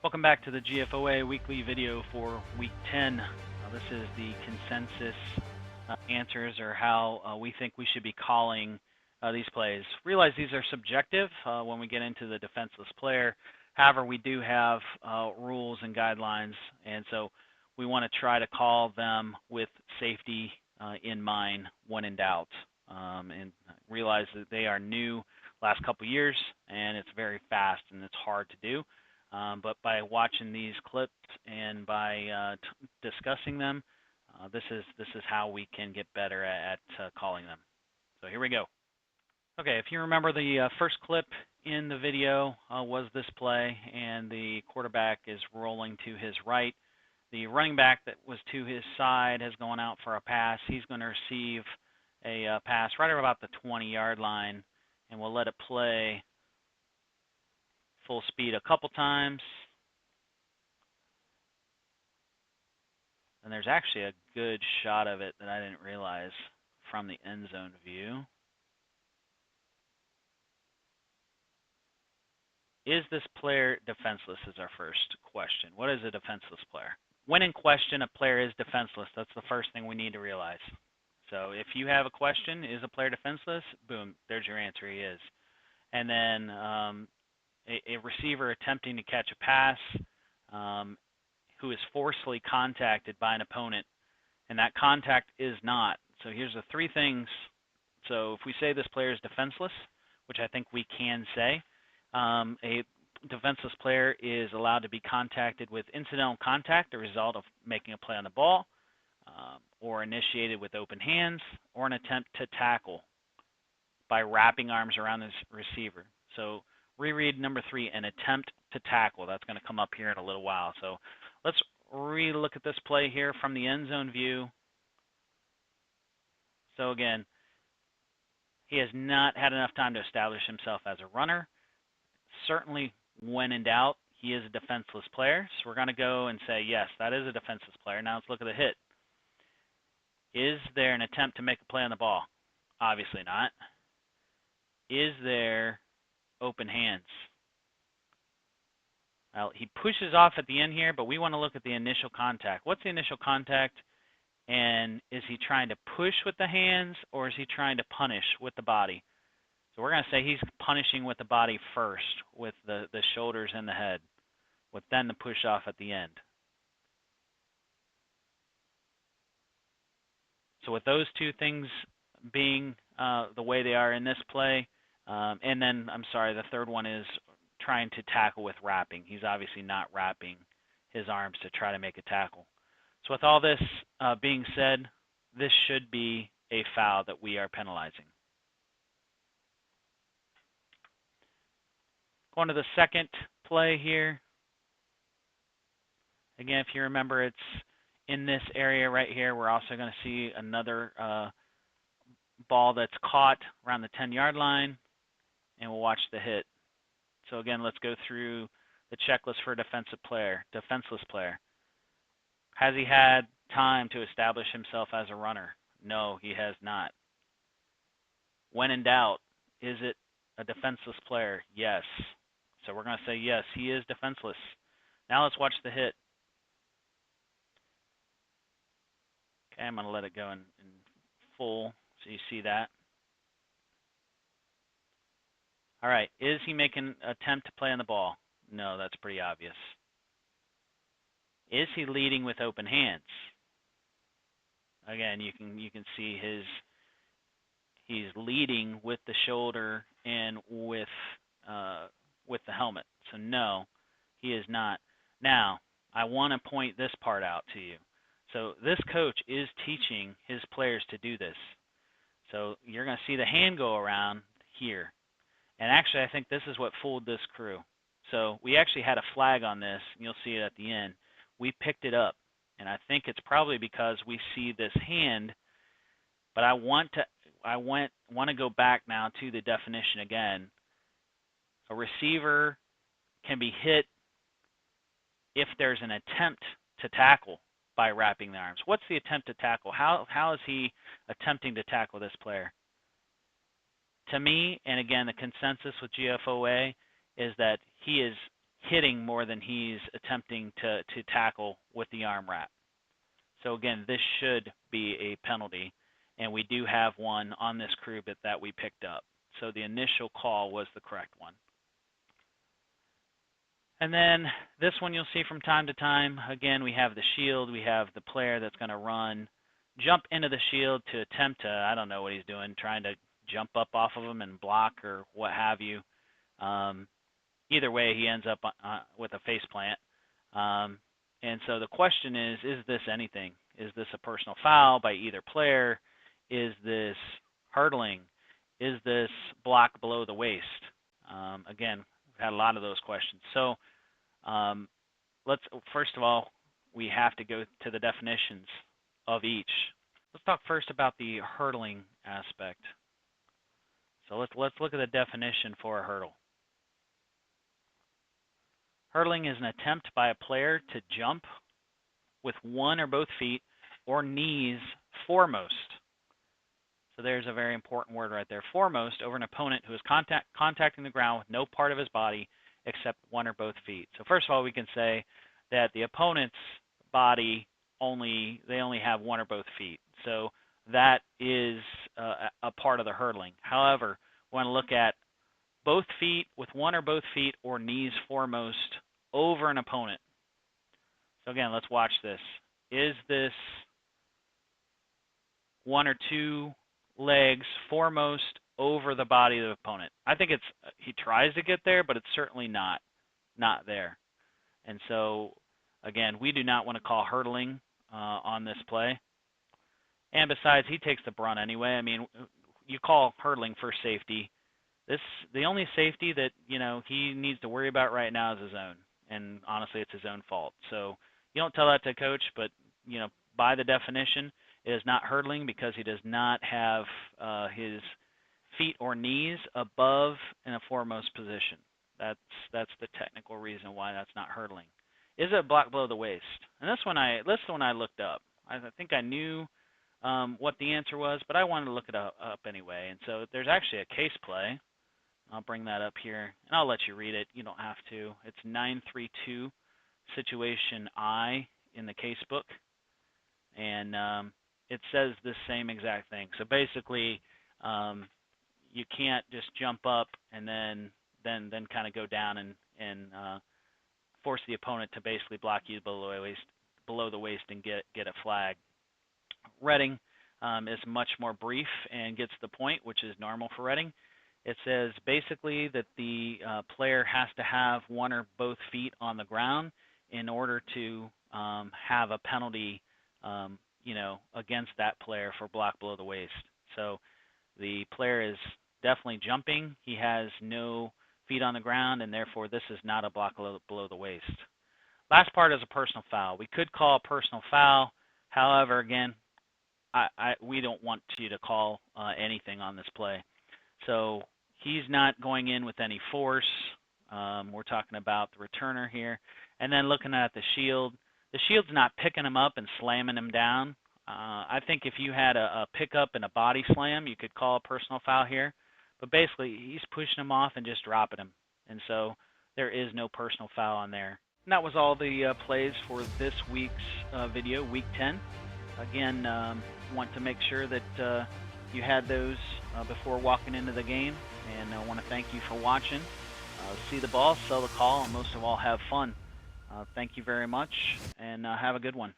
Welcome back to the GFOA weekly video for week 10. This is the consensus answers, or how we think we should be calling these plays. Realize these are subjective when we get into the defenseless player. However, we do have rules and guidelines, and so we want to try to call them with safety in mind when in doubt. And realize that they are new last couple years, and it's very fast and it's hard to do. But by watching these clips and by discussing them, this is how we can get better at calling them. So here we go. Okay, if you remember, the first clip in the video was this play, and the quarterback is rolling to his right. The running back that was to his side has gone out for a pass. He's going to receive a pass right about the 20-yard line, and we'll let it play full speed a couple times. And there's actually a good shot of it that I didn't realize from the end zone view. Is this player defenseless is our first question. What is a defenseless player? When in question, a player is defenseless. That's the first thing we need to realize. So if you have a question, is a player defenseless? Boom, there's your answer, he is. And then a receiver attempting to catch a pass who is forcefully contacted by an opponent, and that contact is not. So here's the three things. So if we say this player is defenseless, which I think we can say, a defenseless player is allowed to be contacted with incidental contact, a result of making a play on the ball, or initiated with open hands, or an attempt to tackle by wrapping arms around this receiver. So reread number 3, an attempt to tackle. That's going to come up here in a little while. So let's re-look at this play here from the end zone view. So again, he has not had enough time to establish himself as a runner. Certainly, when in doubt, he is a defenseless player. So we're going to go and say, yes, that is a defenseless player. Now let's look at the hit. Is there an attempt to make a play on the ball? Obviously not. Is there open hands? Well, he pushes off at the end here, but we want to look at the initial contact. What's the initial contact? And is he trying to push with the hands, or is he trying to punish with the body? So we're going to say he's punishing with the body first, with the shoulders and the head, with then the push off at the end. So with those two things being the way they are in this play, and then, I'm sorry, the third one is trying to tackle with wrapping. He's obviously not wrapping his arms to try to make a tackle. So with all this being said, this should be a foul that we are penalizing. Going to the second play here. Again, if you remember, it's in this area right here. We're also going to see another ball that's caught around the 10-yard line, and we'll watch the hit. So again, let's go through the checklist for a defenseless player. Has he had time to establish himself as a runner? No, he has not. When in doubt, is it a defenseless player? Yes. So we're going to say yes, he is defenseless. Now let's watch the hit. Okay, I'm going to let it go in full so you see that. All right, is he making an attempt to play on the ball? No, that's pretty obvious. Is he leading with open hands? Again, you can see he's leading with the shoulder and with the helmet. So no, he is not. Now, I want to point this part out to you. So this coach is teaching his players to do this. So you're going to see the hand go around here. And actually, I think this is what fooled this crew. So we actually had a flag on this, and you'll see it at the end. We picked it up, and I think it's probably because we see this hand. But I want to go back now to the definition again. A receiver can be hit if there's an attempt to tackle by wrapping the arms. What's the attempt to tackle? How is he attempting to tackle this player? To me, and again, the consensus with GFOA is that he is hitting more than he's attempting to tackle with the arm wrap. So again, this should be a penalty, and we do have one on this crew that we picked up. So the initial call was the correct one. And then this one you'll see from time to time. Again, we have the shield. We have the player that's going to run, jump into the shield to attempt to, I don't know what he's doing, trying to jump up off of him and block or what have you. Either way, he ends up with a face plant. And so the question is this anything? Is this a personal foul by either player? Is this hurdling? Is this block below the waist? Again, we've had a lot of those questions. So let's, first of all, we have to go to the definitions of each. Let's talk first about the hurdling aspect. So let's look at the definition for a hurdle. Hurdling is an attempt by a player to jump with one or both feet or knees foremost. So there's a very important word right there, foremost, over an opponent who is contacting the ground with no part of his body except one or both feet. So first of all, we can say that the opponent's body they only have one or both feet. So that is a part of the hurdling. However, we want to look at both feet with one or both feet or knees foremost over an opponent. So again, let's watch this. Is this one or two legs foremost over the body of the opponent? I think he tries to get there, but it's certainly not there. And so again, we do not want to call hurdling on this play. And besides, he takes the brunt anyway. I mean, you call hurdling for safety. The only safety that he needs to worry about right now is his own, and honestly, it's his own fault. So you don't tell that to coach, but by the definition, it is not hurdling because he does not have his feet or knees above in a foremost position. That's the technical reason why that's not hurdling. Is it a block below the waist? And this one I looked up. I think I knew what the answer was, but I wanted to look it up anyway. And so there's actually a case play. I'll bring that up here, and I'll let you read it. You don't have to. It's 932 situation I in the case book, and it says the same exact thing. So basically, you can't just jump up and then kind of go down and force the opponent to basically block you below the waist and get a flag. Reading is much more brief and gets the point, which is normal for Reading. It says basically that the player has to have one or both feet on the ground in order to have a penalty, against that player for block below the waist. So the player is definitely jumping. He has no feet on the ground, and therefore this is not a block below the waist. Last part is a personal foul. We could call a personal foul. However, again, we don't want you to call anything on this play. So he's not going in with any force. We're talking about the returner here. And then looking at the shield's not picking him up and slamming him down. I think if you had a pickup and a body slam, you could call a personal foul here. But basically, he's pushing him off and just dropping him. And so there is no personal foul on there. And that was all the plays for this week's video, Week 10. Again, want to make sure that you had those before walking into the game. And I want to thank you for watching. See the ball, sell the call, and most of all, have fun. Thank you very much, and have a good one.